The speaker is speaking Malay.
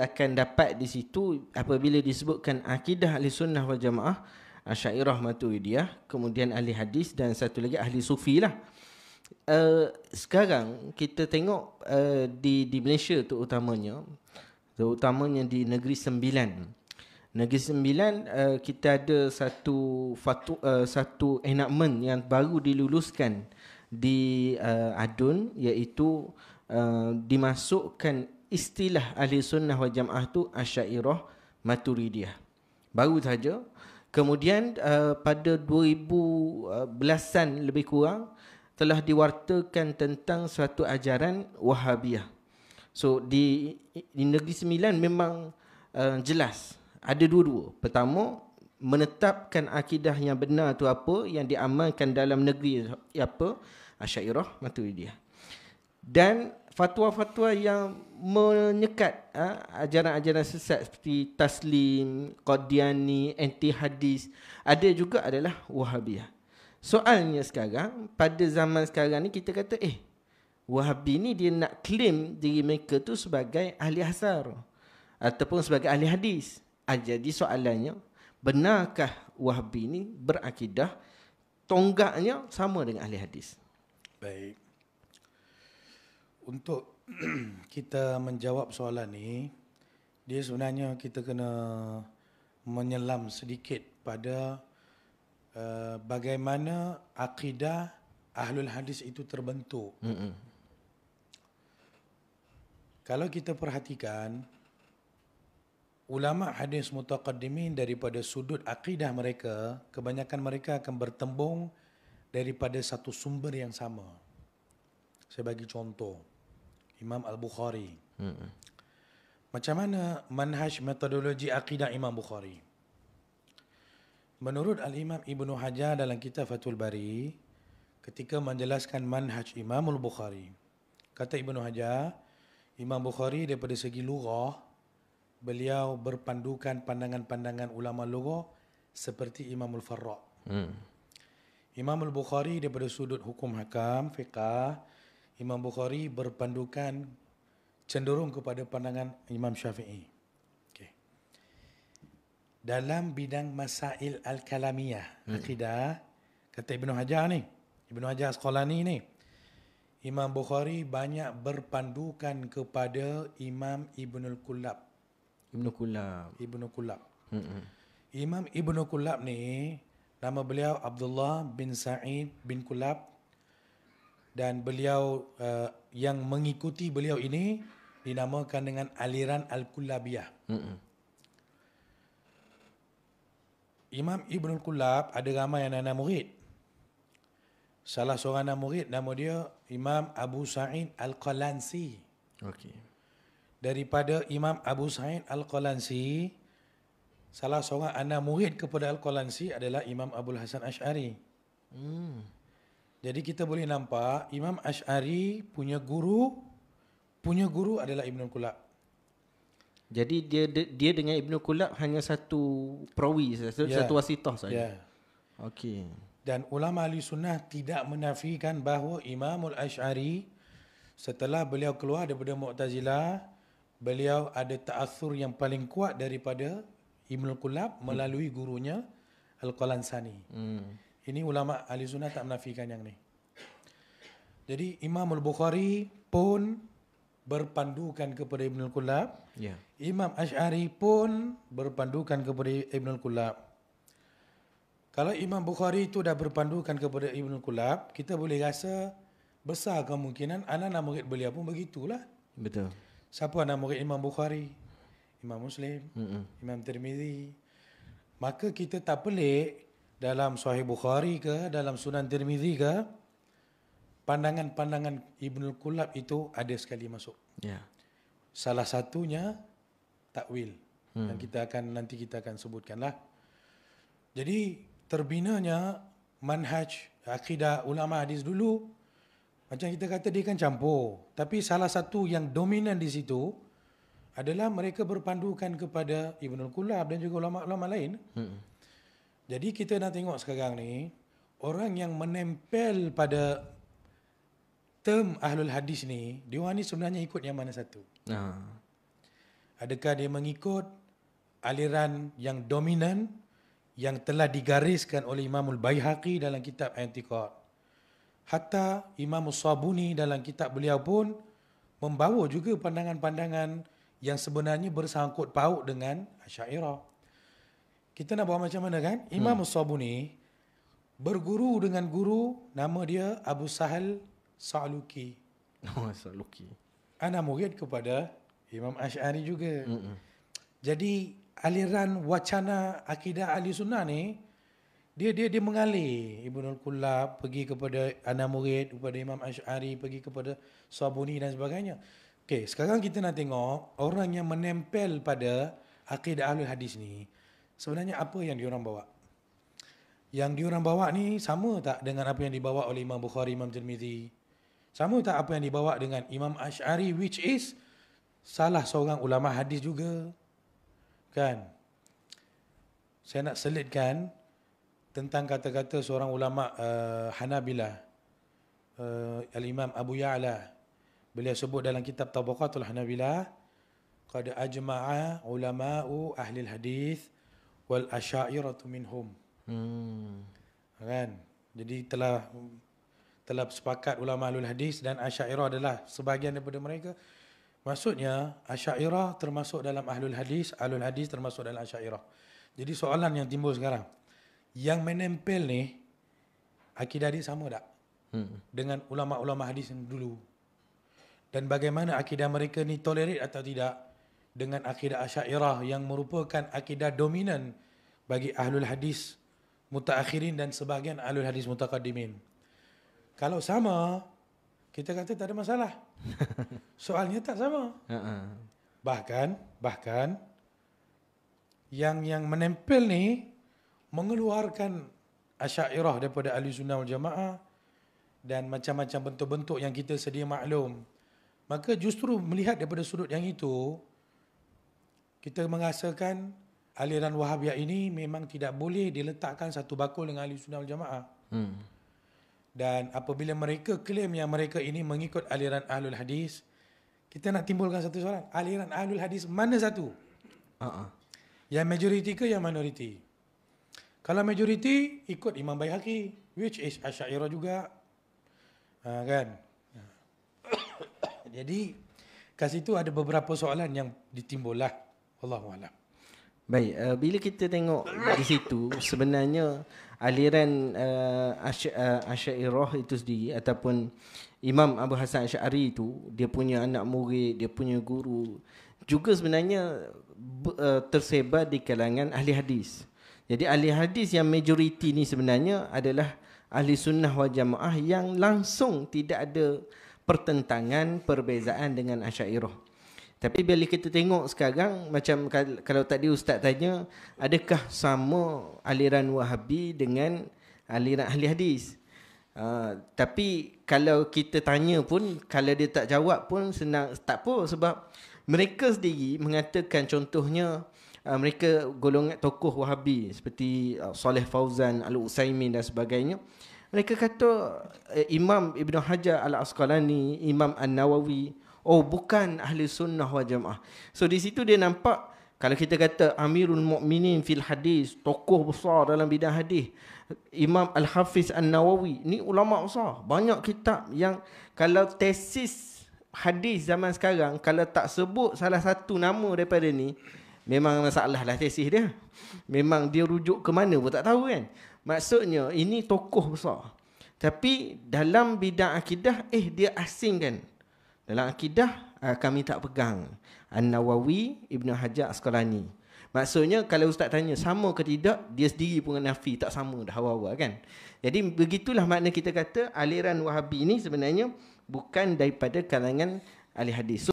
akan dapat di situ apabila disebutkan akidah ahli sunnah wal jamaah, Asy'ariyah, Maturidiyah, kemudian ahli hadis dan satu lagi ahli sufi lah. Sekarang kita tengok di Malaysia terutamanya di Negeri Sembilan. Negeri Sembilan, kita ada satu enactment yang baru diluluskan di ADUN, iaitu dimasukkan istilah ahli sunnah wal jamaah tu Asy'ariyah, Maturidiyah. Baru saja. Kemudian pada 2010-an lebih kurang telah diwartakan tentang suatu ajaran Wahabiyah. So di Negeri Sembilan memang jelas ada dua-dua. Pertama, menetapkan akidah yang benar tu apa, yang diamalkan dalam negeri apa, Asy'ariyah, Maturidiyah. Dan fatwa-fatwa yang menyekat ajaran-ajaran sesat seperti Taslim, Qadiani, anti hadis, ada juga adalah Wahabiyah. Soalnya sekarang, pada zaman sekarang ni kita kata Wahabi ni dia nak claim diri mereka tu sebagai ahli asar ataupun sebagai ahli hadis. Jadi soalannya, benarkah Wahabi ni berakidah tonggaknya sama dengan ahli hadis? Baik. Untuk kita menjawab soalan ni, dia sebenarnya kita kena menyelam sedikit pada bagaimana akidah ahlul hadis itu terbentuk. Kalau kita perhatikan, ulama hadis mutaqaddimin daripada sudut akidah mereka, kebanyakan mereka akan bertembung daripada satu sumber yang sama. Saya bagi contoh, Imam Al-Bukhari. Macam mana manhaj metodologi akidah Imam Bukhari? Menurut Al-Imam Ibnu Hajar dalam kitab Fathul Bari, ketika menjelaskan manhaj Imam Al-Bukhari, kata Ibnu Hajar, Imam Bukhari daripada segi lughah, beliau berpandukan pandangan-pandangan ulama lughah seperti Imam Al-Farra. Imam Al-Bukhari daripada sudut hukum hakam, fiqah, Imam Bukhari berpandukan cenderung kepada pandangan Imam Syafi'i. Okay. Dalam bidang masail al-kalamiyah, akidah, kata Ibnu Hajar Asqalani ni, Imam Bukhari banyak berpandukan kepada Imam Ibnul Kullab. Ibnu Kullab. Imam Ibnu Kullab ni, nama beliau Abdullah bin Sa'id bin Kullab, dan beliau yang mengikuti beliau ini dinamakan dengan aliran Al-Kullabiyah. Imam Ibnul Kullab ada ramai anak-anak murid. Salah seorang anak murid nama dia Imam Abu Sa'id Al-Qalansi. Okey. Daripada Imam Abu Sa'id Al-Qalansi, salah seorang anak murid kepada Al-Qalansi adalah Imam Abul Hasan Asy'ari. Jadi kita boleh nampak Imam Asy'ari punya guru adalah Ibnul Kullab. Jadi dia dengan Ibnu Kullab hanya satu perawi, satu wasitah saja. Okey. Dan ulama ahli sunnah tidak menafikan bahawa Imamul Asy'ari setelah beliau keluar daripada Mu'tazilah, beliau ada ta'athur yang paling kuat daripada Ibnul Kullab melalui gurunya Al-Qalansani. Ini ulama ahli sunnah tak menafikan yang ni. Jadi Imam Al-Bukhari pun berpandukan kepada Ibnul Kullab. Imam Asy'ari pun berpandukan kepada Ibnul Kullab. Kalau Imam Bukhari itu dah berpandukan kepada Ibnul Kullab, kita boleh rasa besar kemungkinan anak-anak murid beliau pun begitulah. Betul. Siapa anak murid Imam Bukhari? Imam Muslim, Imam Tirmizi. Maka kita tak pelik dalam Sahih Bukhari ke, dalam Sunan Tirmizi ke, pandangan-pandangan Ibnul Kullab itu ada sekali masuk. Salah satunya takwil. Dan nanti kita akan sebutkanlah. Jadi terbinanya manhaj akidah ulama hadis dulu, macam kita kata dia kan campur. Tapi salah satu yang dominan di situ adalah mereka berpandukan kepada Ibnul Kullab dan juga ulama-ulama lain. Jadi kita nak tengok sekarang ni, orang yang menempel pada term ahlul hadis ni, dia orang ni sebenarnya ikut yang mana satu? Adakah dia mengikut aliran yang dominan yang telah digariskan oleh Imamul Baihaqi dalam kitab I'tiqad. Hatta Imam Sabuni dalam kitab beliau pun membawa juga pandangan-pandangan yang sebenarnya bersangkut paut dengan Asy'ariyah. Kita nak buat macam mana kan? Imam Sabuni berguru dengan guru nama dia Abu Sahal Sa'luki. Oh, Sa'luki. Anak murid kepada Imam Asy'ari juga. Jadi aliran wacana akidah ahli sunnah ni dia mengalir. Ibnul Kullab pergi kepada anak murid, kepada Imam Asy'ari, pergi kepada Sabuni dan sebagainya. Okey, sekarang kita nak tengok orang yang menempel pada akidah ahli hadis ni sebenarnya apa yang diorang bawa. Yang diorang bawa ni sama tak dengan apa yang dibawa oleh Imam Bukhari, Imam Tirmizi? Sama tak apa yang dibawa dengan Imam Asy'ari, which is salah seorang ulama hadis juga. Kan? Saya nak selitkan tentang kata-kata seorang ulama Hanabilah, Al-Imam Abu Ya'la. Beliau sebut dalam kitab Tabaqatul Hanabilah, qad ajma'a ulama'u ahli al-hadis wal asy'ariyatu minhum. Kan? Jadi telah sepakat ulama ahlul hadis dan Asy'ariyah adalah sebahagian daripada mereka. Maksudnya Asy'ariyah termasuk dalam ahlul hadis termasuk dalam Asy'ariyah. Jadi soalan yang timbul sekarang, yang menempel ni akidah dia sama tak dengan ulama-ulama hadis yang dulu? Dan bagaimana akidah mereka ni tolerate atau tidak dengan akidah Asy'ariyah yang merupakan akidah dominan bagi ahlul hadis mutaakhirin dan sebahagian ahlul hadis mutaqaddimin? Kalau sama, kita kata tak ada masalah. Soalnya tak sama. Bahkan yang menempel ni mengeluarkan Asy'ariyah daripada ahli sunnah wal jamaah dan macam-macam bentuk-bentuk yang kita sedia maklum. Maka justru melihat daripada sudut yang itu, kita merasakan aliran Wahabiyah ini memang tidak boleh diletakkan satu bakul dengan ahli sunnah wal jamaah. Dan apabila mereka klaim yang mereka ini mengikut aliran ahlul hadis, kita nak timbulkan satu soalan. Aliran ahlul hadis mana satu? Yang majoriti ke yang minoriti? Kalau majoriti, ikut Imam Baihaqi, which is Asy'ariyah juga. Kan? Jadi, kat situ ada beberapa soalan yang ditimbullah. Wallahualam. Baik, bila kita tengok di situ, sebenarnya aliran Asy'ariyah itu sendiri ataupun Imam Abu Hasan Asy'ari itu, dia punya anak murid, dia punya guru juga sebenarnya tersebar di kalangan ahli hadis. Jadi ahli hadis yang majoriti ni sebenarnya adalah ahli sunnah wal jamaah yang langsung tidak ada pertentangan, perbezaan dengan Asy'ariyah. Tapi bila kita tengok sekarang, macam kalau tadi Ustaz tanya, adakah sama aliran Wahabi dengan aliran ahli hadis? Tapi kalau kita tanya pun, kalau dia tak jawab pun senang, tak apa. Sebab mereka sendiri mengatakan, contohnya mereka golongan tokoh Wahabi seperti Saleh Fauzan, Al-Utsaimin dan sebagainya. Mereka kata Imam Ibn Hajar Al-Asqalani, Imam An-Nawawi, bukan ahli sunnah wal jamaah. So di situ dia nampak, kalau kita kata Amirul Mukminin fil hadis, tokoh besar dalam bidang hadis, Imam Al-Hafiz An-Nawawi, ni ulama besar. Banyak kitab yang kalau tesis hadis zaman sekarang, kalau tak sebut salah satu nama daripada ni, memang masalah lah tesis dia. Memang dia rujuk ke mana pun tak tahu kan. Maksudnya ini tokoh besar. Tapi dalam bidang akidah, dia asingkan. Dalam akidah kami tak pegang An-Nawawi, Ibn Hajar Asqalani. Maksudnya kalau Ustaz tanya sama ke tidak, dia sendiri pun nafi, tak sama dah awal-awal kan. Jadi begitulah makna kita kata aliran Wahabi ini sebenarnya bukan daripada kalangan ahli hadis.